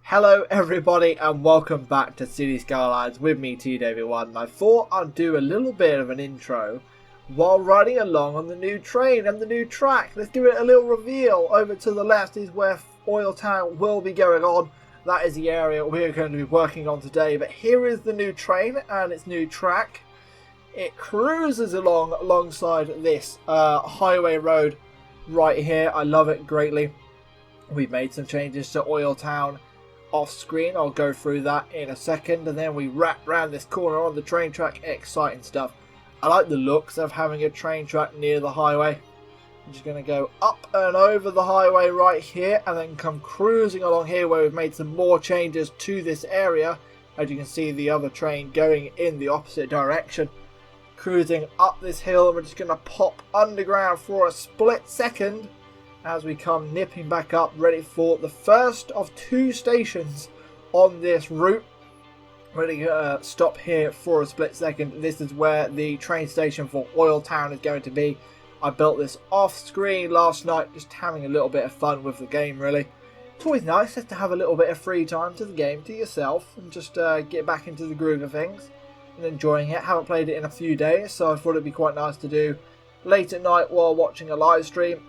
Hello everybody and welcome back to City Skylines with me TDavid1. I thought I'd do a little bit of an intro while riding along on the new train and the new track. Let's give it a little reveal. Over to the left is where Oil Town will be going on. That is the area we're going to be working on today. But here is the new train and its new track. It cruises along alongside this highway road right here. I love it greatly. We've made some changes to Oil Town off screen. I'll go through that in a second, and then we wrap around this corner on the train track. Exciting stuff. I like the looks of having a train track near the highway. I'm just going to go up and over the highway right here and then come cruising along here where we've made some more changes to this area. As you can see, the other train going in the opposite direction. Cruising up this hill, and we're just going to pop underground for a split second as we come nipping back up, ready for the first of two stations on this route. Ready to stop here for a split second. This is where the train station for Oil Town is going to be. I built this off screen last night, just having a little bit of fun with the game really. It's always nice just to have a little bit of free time to the game, to yourself, and just get back into the groove of things and enjoying it. Haven't played it in a few days, so I thought it'd be quite nice to do late at night while watching a live stream.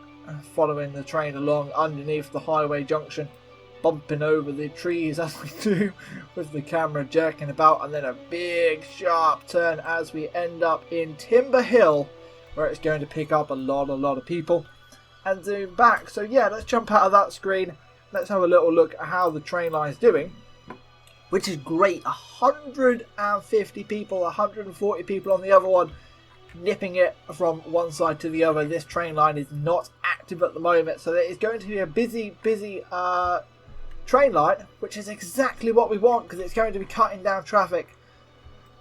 Following the train along underneath the highway junction, bumping over the trees as we do with the camera jerking about, and then a big sharp turn as we end up in Timber Hill, where it's going to pick up a lot of people and zoom back. So yeah, let's jump out of that screen. Let's have a little look at how the train line is doing, which is great. 150 people, 140 people on the other one, nipping it from one side to the other. This train line is not active at the moment, so it's going to be a busy train line, which is exactly what we want because it's going to be cutting down traffic.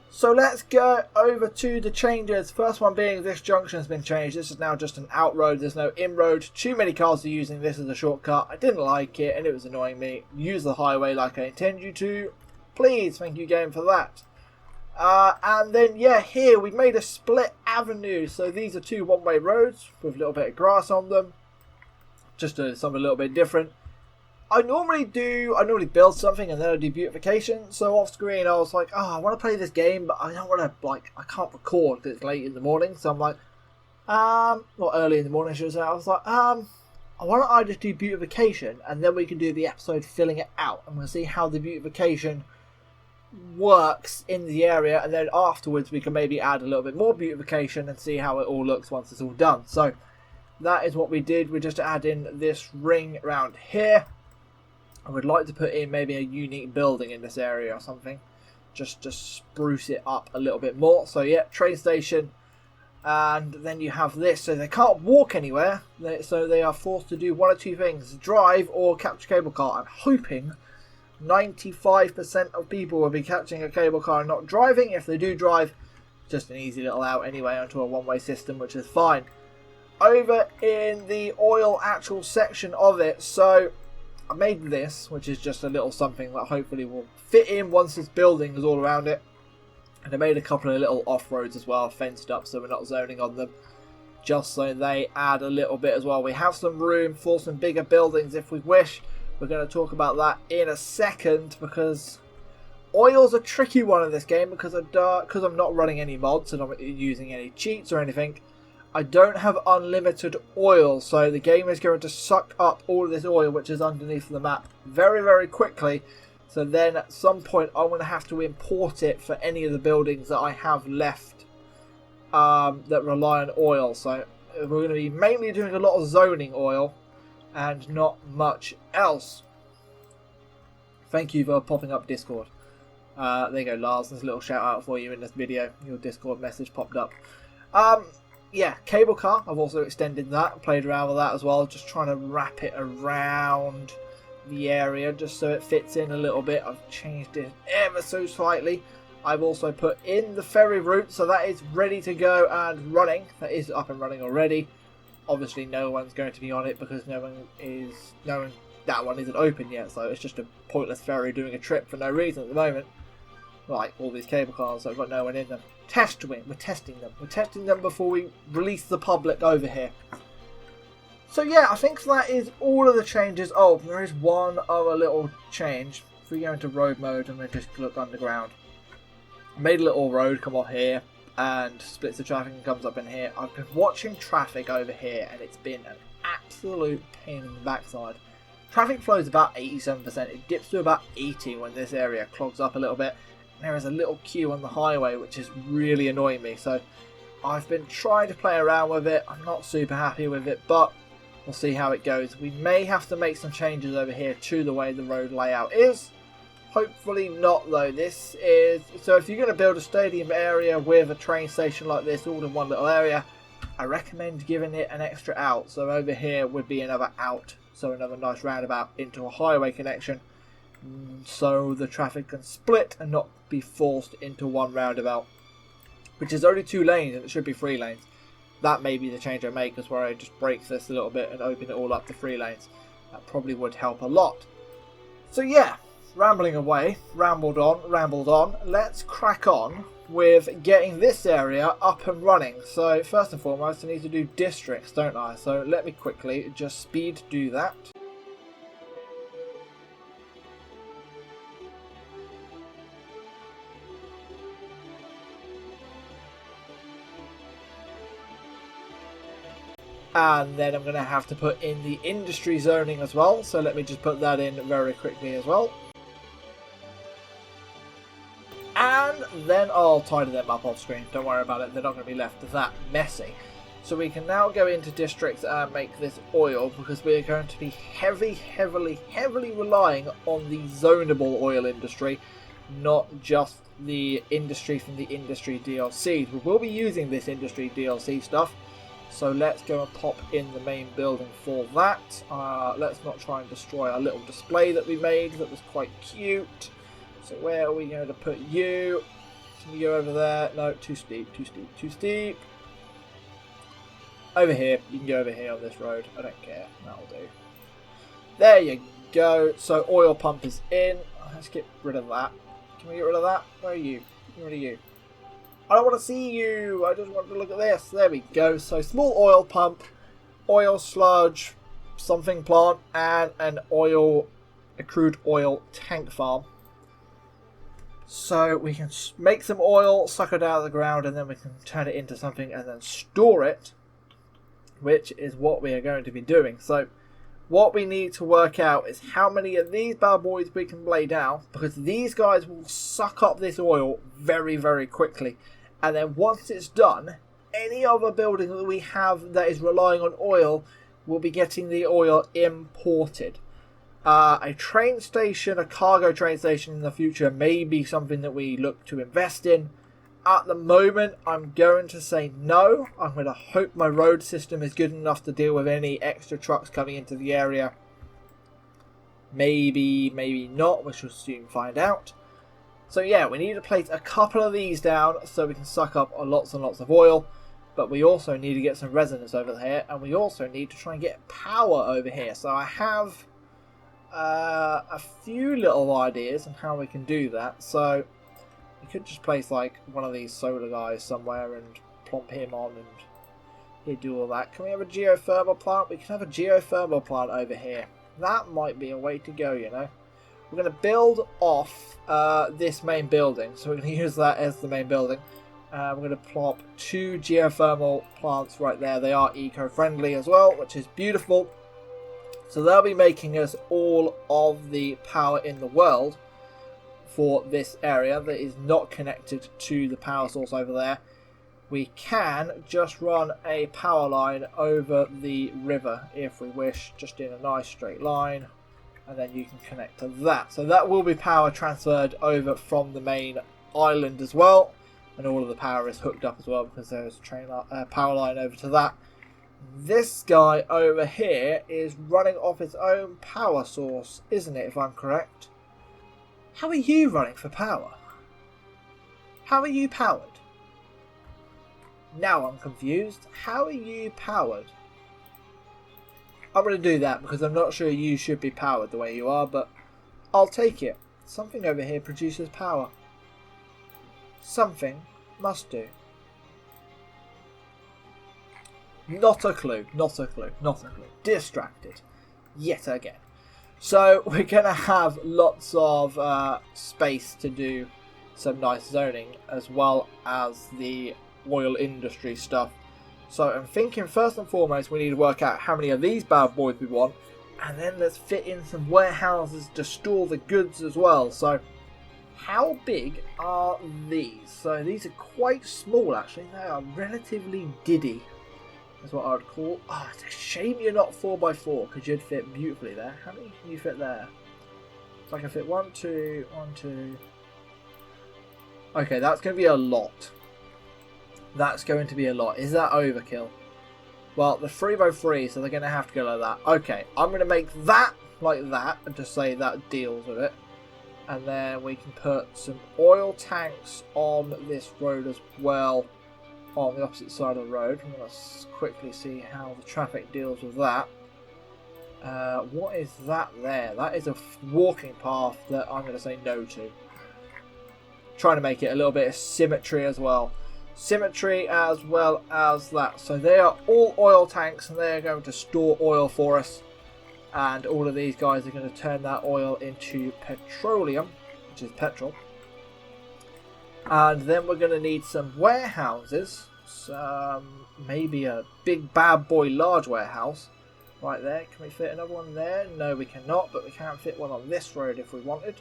So let's go over to the changes. First one being this junction has been changed. This is now just an out road. There's no in road. Too many cars are using this as a shortcut. I didn't like it and it was annoying me. Use the highway like I intend you to. Please, thank you game for that. And then yeah, here we made a split avenue. So these are two one-way roads with a little bit of grass on them. Just something a little bit different. I normally build something and then I do beautification. So off screen I was like, oh, I want to play this game, but I don't want to, I can't record because it's late in the morning. So I'm like, not early in the morning, I should say. I was like, why don't I just do beautification and then we can do the episode filling it out, and we'll see how the beautification works in the area, and then afterwards we can maybe add a little bit more beautification and see how it all looks once it's all done. So that is what we did. We just add in this ring around here. I would like to put in maybe a unique building in this area or something, just spruce it up a little bit more. So yeah, train station, and then you have this, so they can't walk anywhere, so they are forced to do one or two things: drive or capture cable car. I'm hoping 95% of people will be catching a cable car and not driving. If they do drive, just an easy little out anyway onto a one-way system, which is fine. Over in the oil actual section of it, so I made this, which is just a little something that hopefully will fit in once this building is all around it. And I made a couple of little off-roads as well, fenced up so we're not zoning on them, just so they add a little bit as well. We have some room for some bigger buildings if we wish. We're going to talk about that in a second, because oil's a tricky one in this game because I'm not running any mods and I'm not using any cheats or anything. I don't have unlimited oil, so the game is going to suck up all of this oil which is underneath the map very quickly. So then at some point I'm going to have to import it for any of the buildings that I have left that rely on oil. So we're going to be mainly doing a lot of zoning oil and not much else. Thank you for popping up Discord. There you go, Lars. There's a little shout out for you in this video. Your Discord message popped up. Yeah, cable car. I've also extended that, played around with that as well, just trying to wrap it around the area just so it fits in a little bit. I've changed it ever so slightly. I've also put in the ferry route, so that is ready to go and running. That is up and running already. Obviously no one's going to be on it because that one isn't open yet, so it's just a pointless ferry doing a trip for no reason at the moment. Like all these cable cars, so I've got no one in them. We're testing them before we release the public over here. So yeah, I think that is all of the changes. Oh, there is one other little change. If we go into road mode and then just look underground. I made a little road come off here and splits the traffic and comes up in here. I've been watching traffic over here and it's been an absolute pain in the backside. Traffic flow is about 87%. It dips to about 80 when this area clogs up a little bit. And there is a little queue on the highway which is really annoying me. So I've been trying to play around with it. I'm not super happy with it, but we'll see how it goes. We may have to make some changes over here to the way the road layout is. Hopefully not though. This is, so if you're going to build a stadium area with a train station like this all in one little area, I recommend giving it an extra out. So over here would be another out, so another nice roundabout into a highway connection, so the traffic can split and not be forced into one roundabout, which is only 2 lanes and it should be 3 lanes. That may be the change I make, is where I just break this a little bit and open it all up to 3 lanes. That probably would help a lot. So yeah, rambling away, rambled on. Let's crack on with getting this area up and running. So first and foremost, I need to do districts, don't I? So let me quickly just speed do that. And then I'm going to have to put in the industry zoning as well. So let me just put that in very quickly as well. And then I'll tidy them up off screen. Don't worry about it. They're not going to be left that messy. So we can now go into districts and make this oil, because we're going to be heavily relying on the zonable oil industry, not just the industry from the industry DLCs. We will be using this industry DLC stuff. So let's go and pop in the main building for that. Let's not try and destroy our little display that we made that was quite cute. So where are we going to put you? Can you go over there? No, too steep. Over here. You can go over here on this road. I don't care. That'll do. There you go. So oil pump is in. Let's get rid of that. Can we get rid of that? Where are you? Get rid of you. I don't want to see you. I just want to look at this. There we go. So small oil pump, oil sludge, something plant, and an a crude oil tank farm. So we can make some oil, suck it out of the ground, and then we can turn it into something and then store it, which is what we are going to be doing. So what we need to work out is how many of these bad boys we can lay down, because these guys will suck up this oil very quickly. And then once it's done, any other building that we have that is relying on oil will be getting the oil imported. A train station, a cargo train station in the future may be something that we look to invest in. At the moment, I'm going to say no. I'm going to hope my road system is good enough to deal with any extra trucks coming into the area. Maybe not, we shall soon find out. So yeah, we need to place a couple of these down so we can suck up lots and lots of oil. But we also need to get some resonance over here, and we also need to try and get power over here. So I have a few little ideas on how we can do that. So we could just place like one of these solar guys somewhere and plump him on, and he'd do all that. Can we have a geothermal plant? We can have a geothermal plant over here. That might be a way to go, you know. We're going to build off this main building, so we're going to use that as the main building. We're going to plop 2 geothermal plants right there. They are eco-friendly as well, which is beautiful. So they'll be making us all of the power in the world for this area that is not connected to the power source over there. We can just run a power line over the river if we wish, just in a nice straight line. And then you can connect to that. So that will be power transferred over from the main island as well. And all of the power is hooked up as well, because there's a power line over to that. This guy over here is running off its own power source, isn't it, if I'm correct? How are you running for power? How are you powered? Now I'm confused. How are you powered? I'm going to do that because I'm not sure you should be powered the way you are, but I'll take it. Something over here produces power. Something must do. Not a clue, not a clue, not a clue. Distracted. Yet again. So we're going to have lots of space to do some nice zoning as well as the oil industry stuff. So I'm thinking first and foremost we need to work out how many of these bad boys we want, and then let's fit in some warehouses to store the goods as well. So how big are these? So these are quite small actually. They are relatively diddy. That's what I would call. Oh, it's a shame you're not 4x4 because you'd fit beautifully there. How many can you fit there? So I can fit 1, 2, 1, 2. Okay, that's going to be a lot. That's going to be a lot. Is that overkill? Well, the 3x3, so they're going to have to go like that. Okay, I'm going to make that like that and just say that deals with it. And then we can put some oil tanks on this road as well, on the opposite side of the road. I'm going to quickly see how the traffic deals with that. What is that there? That is a walking path that I'm going to say no to. Trying to make it a little bit of symmetry as well. Symmetry as well as that. So they are all oil tanks and they are going to store oil for us. And all of these guys are going to turn that oil into petroleum, which is petrol. And then we're going to need some warehouses. Maybe a big bad boy large warehouse. Right there. Can we fit another one there? No, we cannot. But we can fit one on this road if we wanted.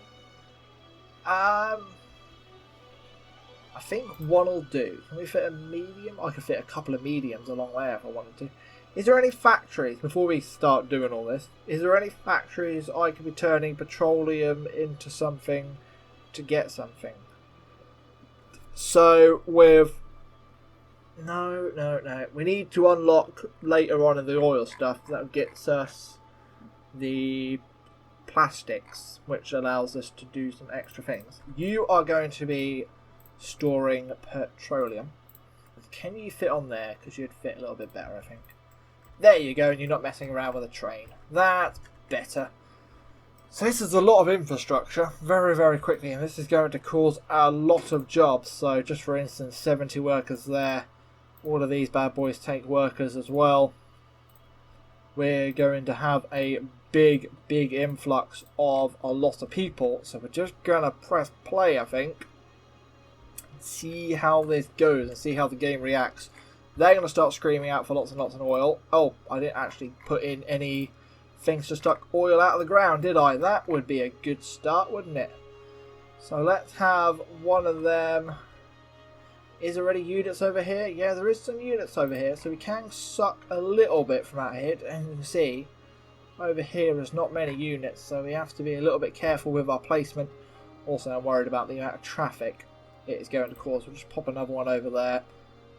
I think one will do. Can we fit a medium? I could fit a couple of mediums along there if I wanted to. Is there any factories, before we start doing all this, is there any factories I could be turning petroleum into something to get something? So with... No. We need to unlock later on in the oil stuff. That gets us the plastics, which allows us to do some extra things. You are going to be storing petroleum. Can you fit on there? Because you'd fit a little bit better, I think. There you go, and you're not messing around with a train. That's better. So this is a lot of infrastructure, very, very quickly, and this is going to cause a lot of jobs. So just for instance, 70 workers there. All of these bad boys take workers as well. We're going to have a big, big influx of a lot of people. So we're just going to press play, I think. See how this goes and see how the game reacts. They're going to start screaming out for lots and lots of oil. Oh, I didn't actually put in any things to suck oil out of the ground, did I? That would be a good start, wouldn't it? So let's have one of them. Is there any units over here? Yeah, there is some units over here. So we can suck a little bit from out here. And you can see over here there's not many units. So we have to be a little bit careful with our placement. Also, I'm worried about the amount of traffic it is going to cause. We'll just pop another one over there.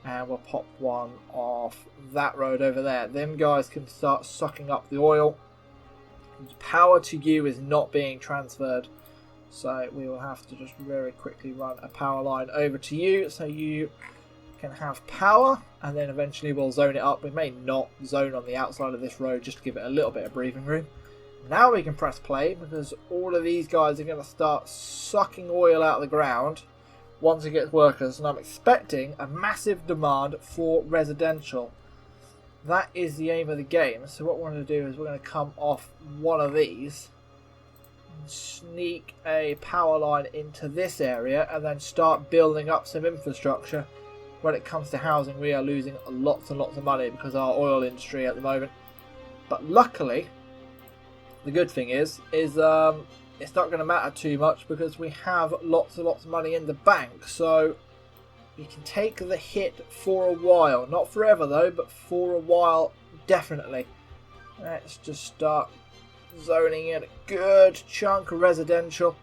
And we'll pop one off that road over there. Them guys can start sucking up the oil. Power to you is not being transferred. So we will have to just very quickly run a power line over to you. So you can have power. And then eventually we'll zone it up. We may not zone on the outside of this road just to give it a little bit of breathing room. Now we can press play because all of these guys are going to start sucking oil out of the ground once it gets workers, and I'm expecting a massive demand for residential. That is the aim of the game. So what we're going to do is we're going to come off one of these and sneak a power line into this area and then start building up some infrastructure. When it comes to housing, we are losing lots and lots of money because of our oil industry at the moment. But luckily, the good thing is it's not going to matter too much because we have lots and lots of money in the bank. So we can take the hit for a while. Not forever though, but for a while definitely. Let's just start zoning in a good chunk of residential.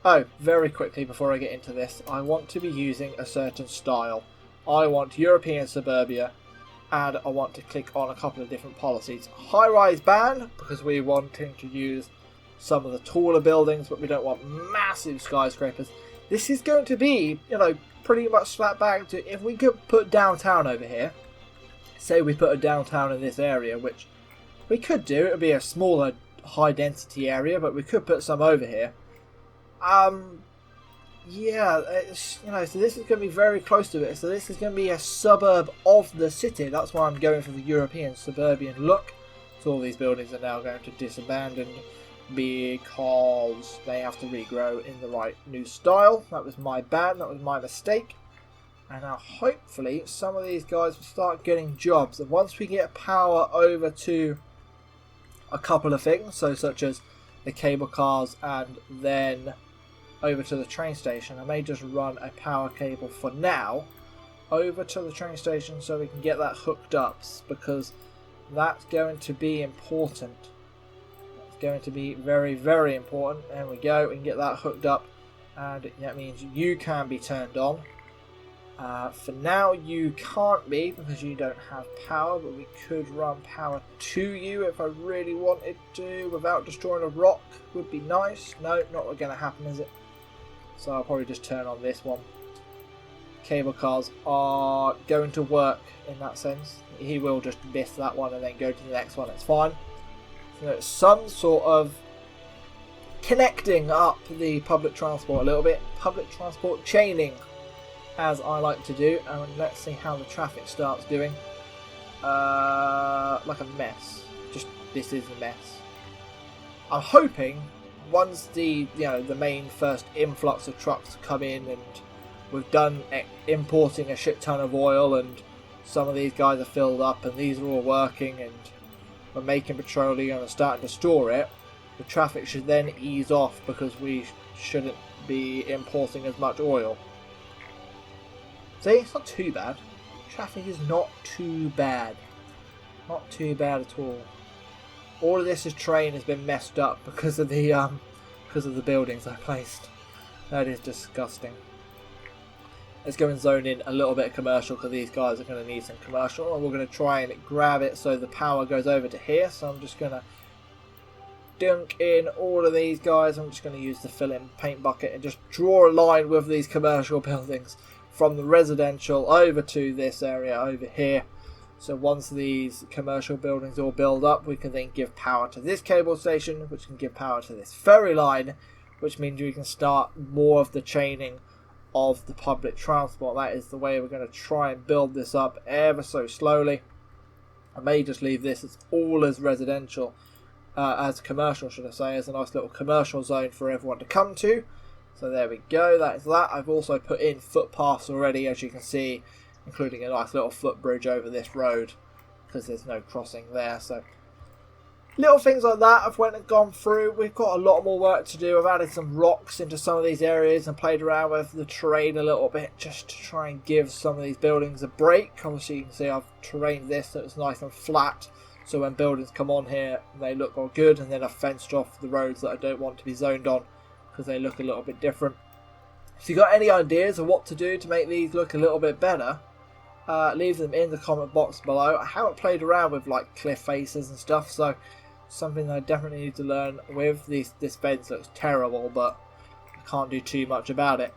Oh, very quickly before I get into this, I want to be using a certain style. I want European suburbia, and I want to click on a couple of different policies. High-rise ban, because we're wanting to use some of the taller buildings, but we don't want massive skyscrapers. This is going to be, pretty much slap bang to, if we could put downtown over here, say we put a downtown in this area, which we could do, it would be a smaller high density area, but we could put some over here. yeah, it's, you know, so this is going to be very close to it. So this is going to be a suburb of the city. That's why I'm going for the European suburban look. So all these buildings are now going to disabandon because they have to regrow in the right new style. That was my bad. That was my mistake. And now hopefully some of these guys will start getting jobs. And once we get power over to a couple of things, so such as the cable cars and then over to the train station, I may just run a power cable for now over to the train station so we can get that hooked up, because that's going to be important. It's going to be very, very important. There we go, we can get that hooked up, and that means you can be turned on. For now you can't be because you don't have power, but we could run power to you if I really wanted to without destroying a rock. Would be nice. No, not going to happen, is it? So I'll probably just turn on this one. Cable cars are going to work in that sense. He will just miss that one and then go to the next one. It's fine. So it's some sort of connecting up the public transport a little bit. Public transport chaining, as I like to do. And let's see how the traffic starts doing. Like a mess. Just, this is a mess. I'm hoping once the main first influx of trucks come in and we've done importing a shit ton of oil and some of these guys are filled up and these are all working and we're making petroleum and starting to store it, the traffic should then ease off because we shouldn't be importing as much oil. See, it's not too bad. Traffic is not too bad. Not too bad at all. All of this train has been messed up because of the buildings I placed. That is disgusting. Let's go and zone in a little bit of commercial because these guys are going to need some commercial, and we're going to try and grab it so the power goes over to here. So I'm just going to dunk in all of these guys. I'm just going to use the fill-in paint bucket and just draw a line with these commercial buildings from the residential over to this area over here. So once these commercial buildings all build up, we can then give power to this cable station, which can give power to this ferry line, which means we can start more of the chaining of the public transport. That is the way we're going to try and build this up ever so slowly. I may just leave this as all as residential, as commercial should I say, as a nice little commercial zone for everyone to come to. So there we go, that is that. I've also put in footpaths already, as you can see, including a nice little footbridge over this road because there's no crossing there. So little things like that I've went and gone through. We've got a lot more work to do. I've added some rocks into some of these areas and played around with the terrain a little bit just to try and give some of these buildings a break. Obviously you can see I've terrained this so it's nice and flat, so when buildings come on here they look all good, and then I've fenced off the roads that I don't want to be zoned on because they look a little bit different. If you got any ideas of what to do to make these look a little bit better, leave them in the comment box below. I haven't played around with like cliff faces and stuff, so something that I definitely need to learn with. This fence looks terrible, but I can't do too much about it.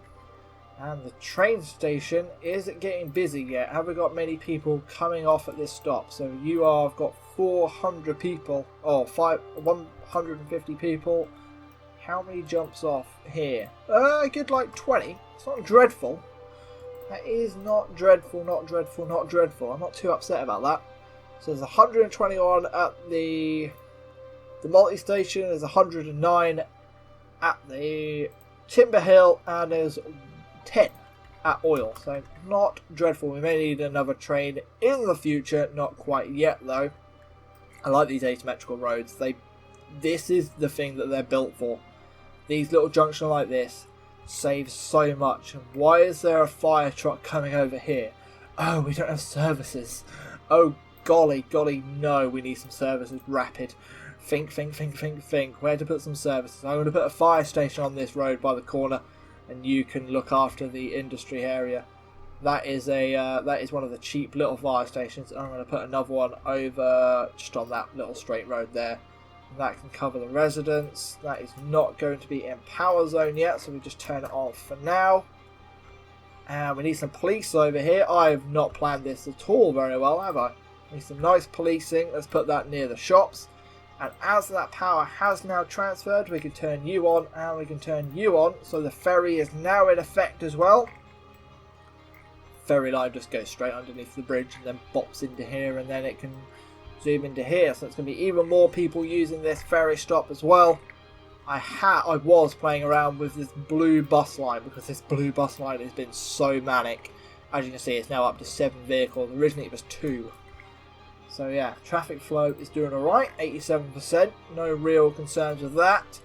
And the train station isn't getting busy yet. Have we got many people coming off at this stop? So I've got 400 people, or 150 people. How many jumps off here? A good like 20. It's not dreadful. That is not dreadful, not dreadful, not dreadful. I'm not too upset about that. So there's 121 at the multi-station, there's 109 at the Timber Hill, and there's 10 at Oil. So not dreadful. We may need another train in the future, not quite yet though. I like these asymmetrical roads. This is the thing that they're built for. These little junctions like this save so much. And why is there a fire truck coming over here? Oh, we don't have services. Oh golly, no, we need some services rapid. Think. Where to put some services? I'm going to put a fire station on this road by the corner, and you can look after the industry area. That is one of the cheap little fire stations. I'm going to put another one over just on that little straight road there. That can cover the residents. That is not going to be in power zone yet, so we just turn it off for now. And we need some police over here. I have not planned this at all very well, have I? We need some nice policing. Let's put that near the shops. And as that power has now transferred, we can turn you on and we can turn you on. So the ferry is now in effect as well. Ferry line just goes straight underneath the bridge and then bops into here, and then it can zoom into here. So it's going to be even more people using this ferry stop as well. I was playing around with this blue bus line because this blue bus line has been so manic. As you can see, it's now up to 7 vehicles. Originally it was 2. So yeah, traffic flow is doing alright, 87%, no real concerns with that.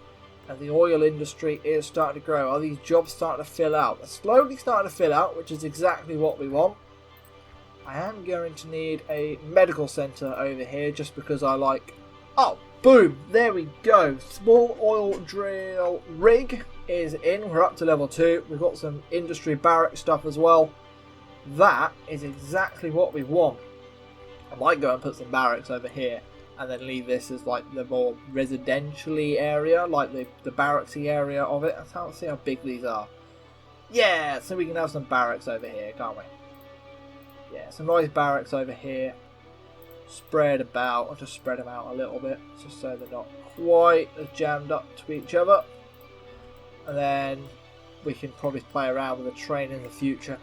And the oil industry is starting to grow. Are these jobs starting to fill out? They're slowly starting to fill out, which is exactly what we want. I am going to need a medical centre over here just because I like... Oh, boom, there we go. Small oil drill rig is in. We're up to level 2. We've got some industry barrack stuff as well. That is exactly what we want. I might go and put some barracks over here and then leave this as like the more residentially area, like the barracksy area of it. Let's see how big these are. Yeah, so we can have some barracks over here, can't we? Yeah, some nice barracks over here. Spread about. I'll just spread them out a little bit just so they're not quite as jammed up to each other. And then we can probably play around with a train in the future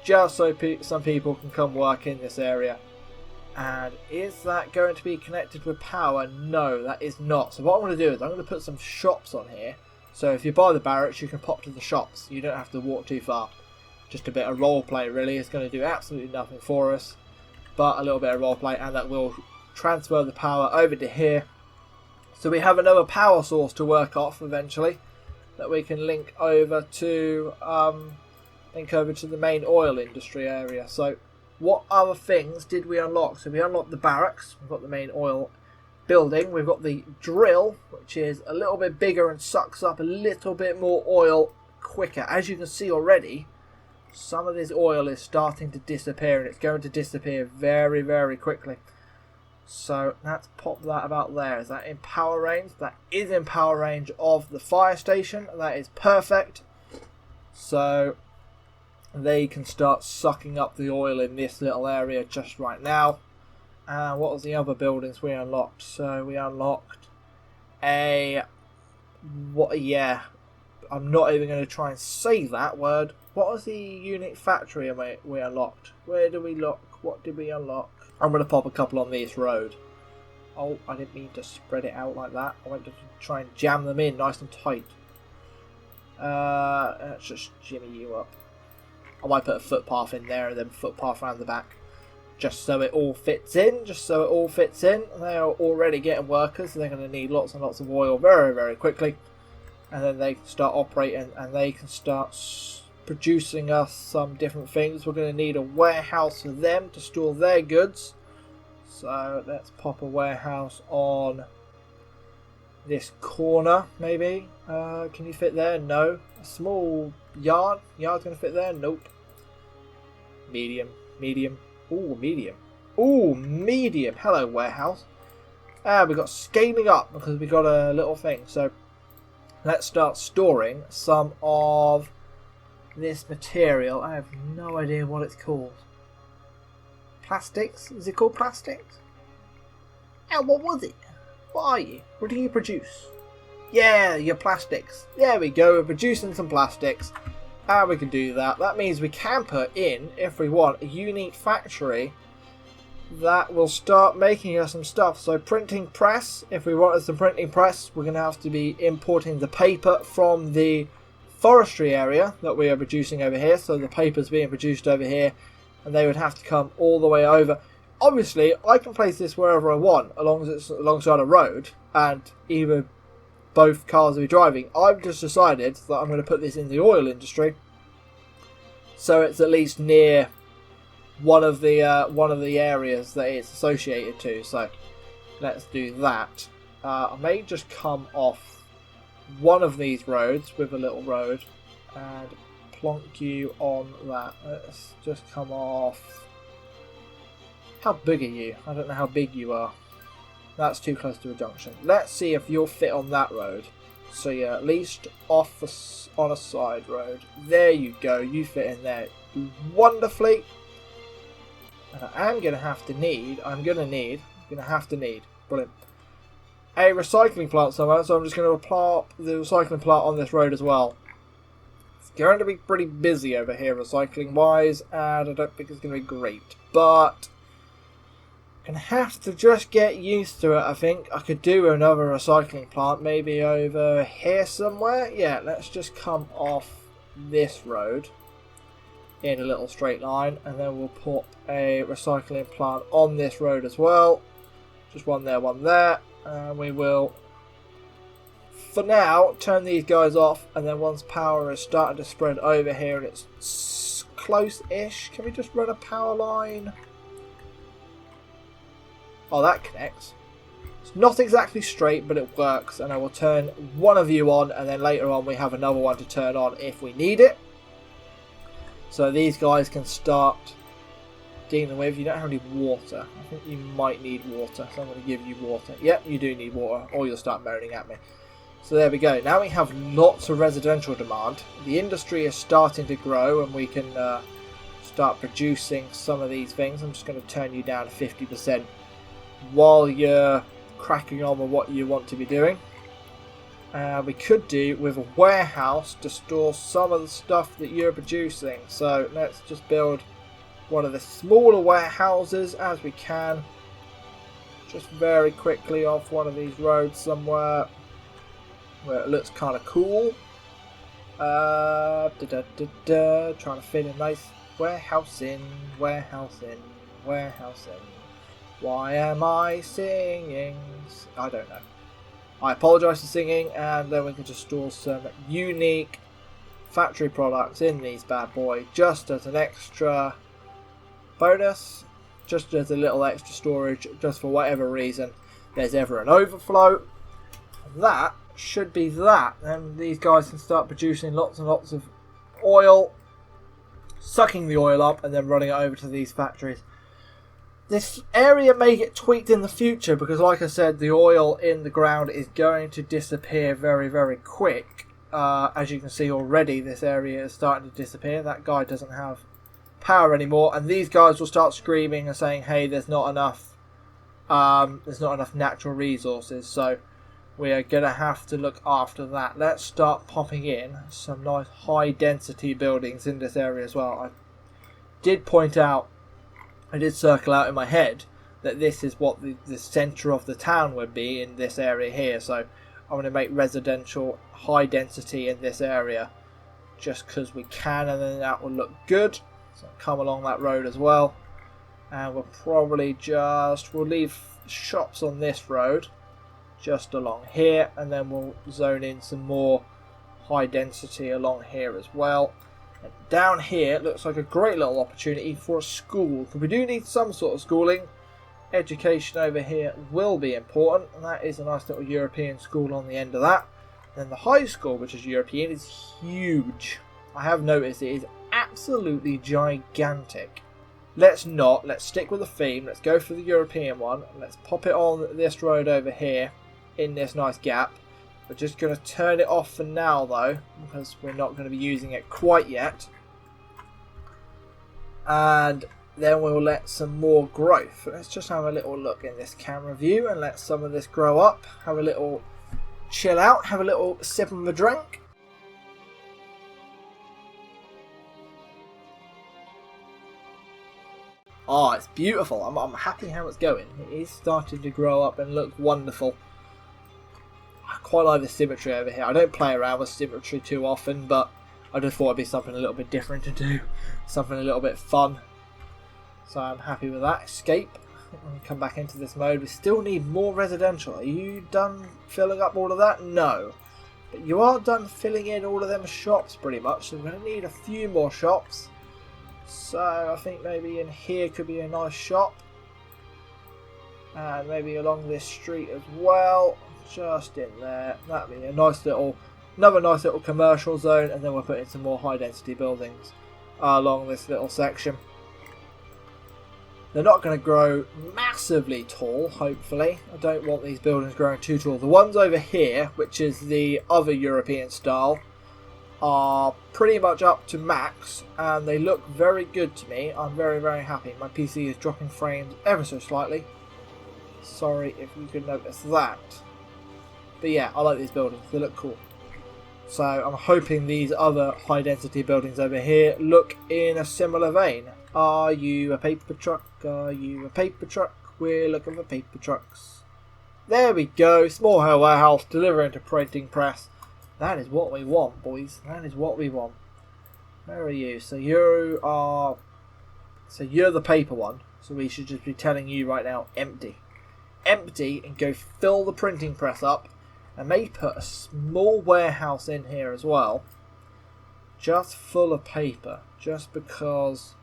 just so some people can come work in this area. And is that going to be connected with power? No, that is not. So what I'm going to do is I'm going to put some shops on here. So if you buy the barracks, you can pop to the shops. You don't have to walk too far. Just a bit of roleplay, really. It's going to do absolutely nothing for us, but a little bit of roleplay, and that will transfer the power over to here. So we have another power source to work off eventually that we can link over to the main oil industry area. So what other things did we unlock? So we unlocked the barracks, we've got the main oil building, we've got the drill, which is a little bit bigger and sucks up a little bit more oil quicker. As you can see already, some of this oil is starting to disappear, and it's going to disappear very, very quickly. So let's pop that about there. Is that in power range? That is in power range of the fire station. That is perfect. So they can start sucking up the oil in this little area just right now. And what was the other buildings we unlocked? So we unlocked a... Yeah, I'm not even going to try and say that word. What was the unit factory we unlocked? Where did we look? What did we unlock? I'm going to pop a couple on this road. Oh, I didn't mean to spread it out like that. I went to try and jam them in nice and tight. Let's just jimmy you up. I might put a footpath in there and then footpath around the back. Just so it all fits in. They are already getting workers, so they're going to need lots and lots of oil very, very quickly. And then they can start operating and they can start producing us some different things. We're going to need a warehouse for them to store their goods. So let's pop a warehouse on this corner, maybe. Can you fit there? No. A small yard? Yard's going to fit there? Nope. Medium. Ooh, medium. Ooh, medium. Hello, warehouse. We got scaling up because we got a little thing. So let's start storing some of this material. I have no idea what it's called. Plastics? Is it called plastics? Oh, what was it? What are you? What do you produce? Yeah, your plastics. There we go, we're producing some plastics. And we can do that. That means we can put in, if we want, a unique factory that will start making us some stuff. So printing press, if we wanted some printing press, we're going to have to be importing the paper from the forestry area that we are producing over here. So the paper's being produced over here, and they would have to come all the way over. Obviously, I can place this wherever I want, as long as it's alongside a road, and either both cars will be driving. I've just decided that I'm going to put this in the oil industry, so it's at least near one of the areas that it's associated to. So let's do that. I may just come off one of these roads with a little road and plonk you on that. Let's just come off. How big are you? I don't know how big you are. That's too close to a junction. Let's see if you'll fit on that road. So you're at least off on a side road. There you go. You fit in there wonderfully. And I am going to have to need. Brilliant. a recycling plant somewhere, so I'm just going to plop the recycling plant on this road as well. It's going to be pretty busy over here recycling wise, and I don't think it's going to be great, but I'm going to have to just get used to it. I think I could do another recycling plant maybe over here somewhere. Yeah, let's just come off this road in a little straight line, and then we'll put a recycling plant on this road as well. Just one there, and we will, for now, turn these guys off, and then once power is starting to spread over here and it's close-ish, can we just run a power line? Oh, that connects. It's not exactly straight, but it works, and I will turn one of you on, and then later on we have another one to turn on if we need it. So these guys can start dealing with. You don't have any water. I think you might need water, so I'm going to give you water. Yep, you do need water, or you'll start moaning at me. So there we go. Now we have lots of residential demand. The industry is starting to grow, and we can start producing some of these things. I'm just going to turn you down to 50% while you're cracking on with what you want to be doing. We could do with a warehouse to store some of the stuff that you're producing. So let's just build one of the smaller warehouses as we can. Just very quickly off one of these roads somewhere where it looks kind of cool. Trying to fit a nice warehouse in. Why am I singing? I don't know. I apologise for singing, and then we can just store some unique factory products in these bad boys just as an extra bonus, just as a little extra storage, just for whatever reason there's ever an overflow. That should be that, and these guys can start producing lots and lots of oil, sucking the oil up and then running it over to these factories. This area may get tweaked in the future because, like I said, the oil in the ground is going to disappear very, very quick. As you can see already, this area is starting to disappear. That guy doesn't have power anymore, and these guys will start screaming and saying, "Hey, there's not enough natural resources." So we are going to have to look after that. Let's start popping in some nice high-density buildings in this area as well. I did point out. I did circle out in my head that this is what the centre of the town would be in this area here. So I'm going to make residential high density in this area just because we can, and then that will look good. So come along that road as well. And we'll probably we'll leave shops on this road just along here, and then we'll zone in some more high density along here as well. And down here, it looks like a great little opportunity for a school, because we do need some sort of schooling. Education over here will be important, and that is a nice little European school on the end of that. And then the high school, which is European, is huge. I have noticed it is absolutely gigantic. Let's stick with the theme. Let's go for the European one. Let's pop it on this road over here in this nice gap. We're just going to turn it off for now though, because we're not going to be using it quite yet. And then we'll let some more growth. Let's just have a little look in this camera view and let some of this grow up. Have a little chill out, have a little sip of a drink. Oh, it's beautiful. I'm happy how it's going. It is starting to grow up and look wonderful. I quite like the symmetry over here. I don't play around with symmetry too often, but I just thought it'd be something a little bit different to do. Something a little bit fun. So I'm happy with that. Escape. And come back into this mode. We still need more residential. Are you done filling up all of that? No. But you are done filling in all of them shops pretty much. So we're going to need a few more shops. So I think maybe in here could be a nice shop. And maybe along this street as well. Just in there. That'd be a nice little, another nice little commercial zone, and then we'll put in some more high density buildings along this little section. They're not going to grow massively tall, hopefully. I don't want these buildings growing too tall. The ones over here, which is the other European style, are pretty much up to max, and they look very good to me. I'm very, very happy. My PC is dropping frames ever so slightly. Sorry if you could notice that. But yeah, I like these buildings. They look cool. So I'm hoping these other high density buildings over here look in a similar vein. Are you a paper truck? Are you a paper truck? We're looking for paper trucks. There we go. Small warehouse delivering to printing press. That is what we want, boys. That is what we want. Where are you? So you're the paper one. So we should just be telling you right now, empty. Empty, and go fill the printing press up. And maybe put a small warehouse in here as well. Just full of paper. Just because.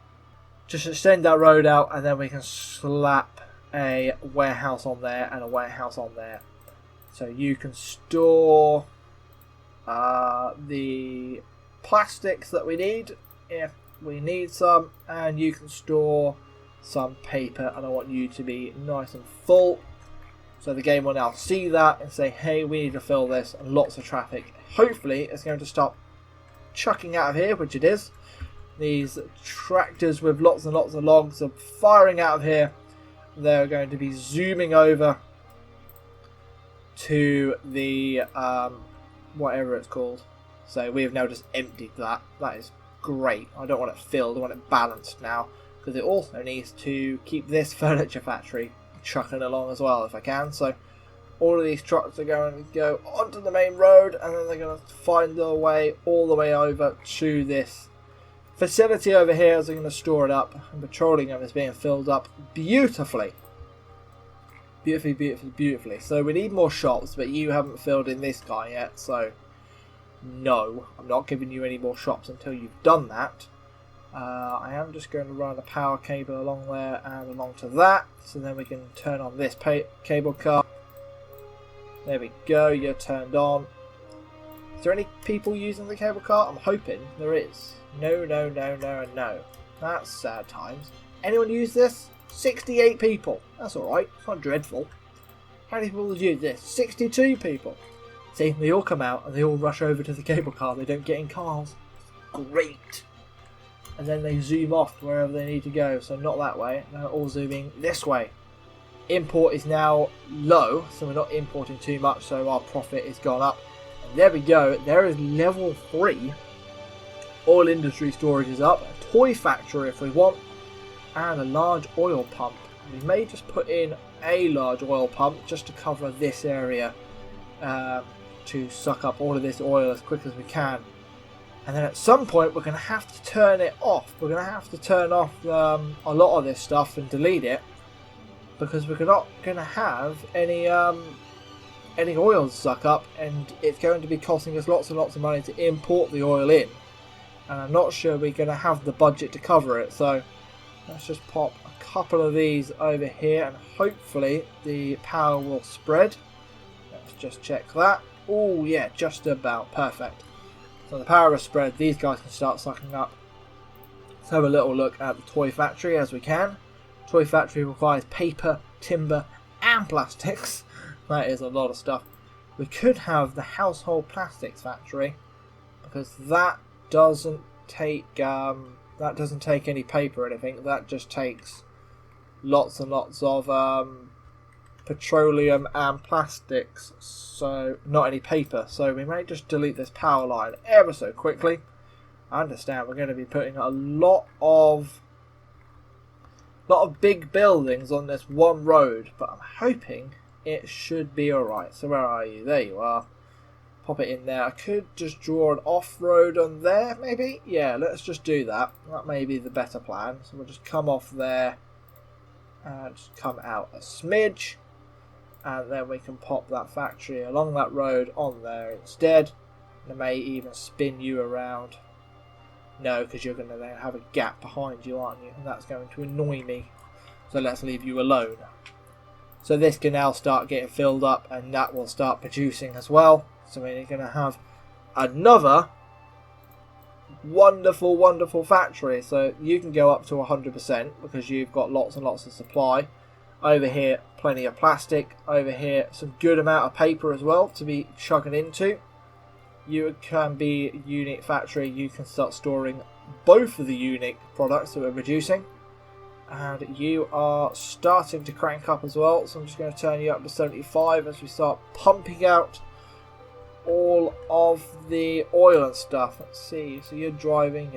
Just extend that road out and then we can slap a warehouse on there and a warehouse on there. So you can store the plastics that we need if we need some. And you can store some paper, and I want you to be nice and full. So the game will now see that and say, hey, we need to fill this, and lots of traffic. Hopefully it's going to stop chucking out of here, which it is. These tractors with lots and lots of logs are firing out of here. They're going to be zooming over to the whatever it's called. So we have now just emptied that. That is great. I don't want it filled, I want it balanced now, because it also needs to keep this furniture factory trucking along as well if I can. So all of these trucks are going to go onto the main road, and then they're going to find their way all the way over to this facility over here as they're going to store it up, and petroleum is being filled up beautifully. Beautifully. So we need more shops, but you haven't filled in this guy yet, so no, I'm not giving you any more shops until you've done that. I am just going to run a power cable along there and along to that, so then we can turn on this cable car. There we go, you're turned on. Is there any people using the cable car? I'm hoping there is. No. That's sad times. Anyone use this? 68 people. That's alright, it's not dreadful. How many people use this? 62 people. See, they all come out and they all rush over to the cable car. They don't get in cars. Great. And then they zoom off wherever they need to go. So not that way. They're all zooming this way. Import is now low, so we're not importing too much, so our profit has gone up. And there we go. There is level 3. Oil industry storage is up. A toy factory if we want. And a large oil pump. We may just put in a large oil pump just to cover this area, to suck up all of this oil as quick as we can. And then at some point we're going to have to turn it off. We're going to have to turn off a lot of this stuff and delete it, because we're not going to have any oil to suck up, and it's going to be costing us lots and lots of money to import the oil in, and I'm not sure we're going to have the budget to cover it. So let's just pop a couple of these over here, and hopefully the power will spread. Let's just check that. Oh yeah, just about perfect. So the power has spread, these guys can start sucking up. Let's have a little look at the toy factory as we can. Toy factory requires paper, timber and plastics. That is a lot of stuff. We could have the household plastics factory, because that doesn't take any paper or anything. That just takes lots and lots of petroleum and plastics, so not any paper. So we may just delete this power line ever so quickly. I understand we're going to be putting a lot of big buildings on this one road, but I'm hoping it should be alright. So where are you? There you are. Pop it in there. I could just draw an off-road on there, maybe? Yeah, let's just do that. That may be the better plan. So we'll just come off there and just come out a smidge, and then we can pop that factory along that road on there instead. And I may even spin you around. No, because you're going to then have a gap behind you, aren't you? And that's going to annoy me. So let's leave you alone. So this can now start getting filled up, and that will start producing as well. So we're going to have another wonderful, wonderful factory. So you can go up to 100% because you've got lots and lots of supply. Over here, plenty of plastic. Over here, some good amount of paper as well to be chugging into. You can be unit factory. You can start storing both of the unique products that we're producing. And you are starting to crank up as well. So I'm just going to turn you up to 75 as we start pumping out all of the oil and stuff. Let's see. So you're driving.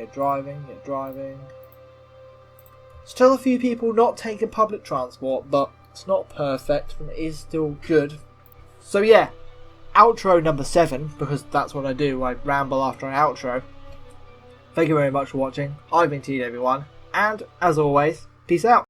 Still a few people not taking public transport, but it's not perfect, and it is still good. So yeah, outro number 7, because that's what I do. I ramble after an outro. Thank you very much for watching. I've been TD everyone, and as always, peace out.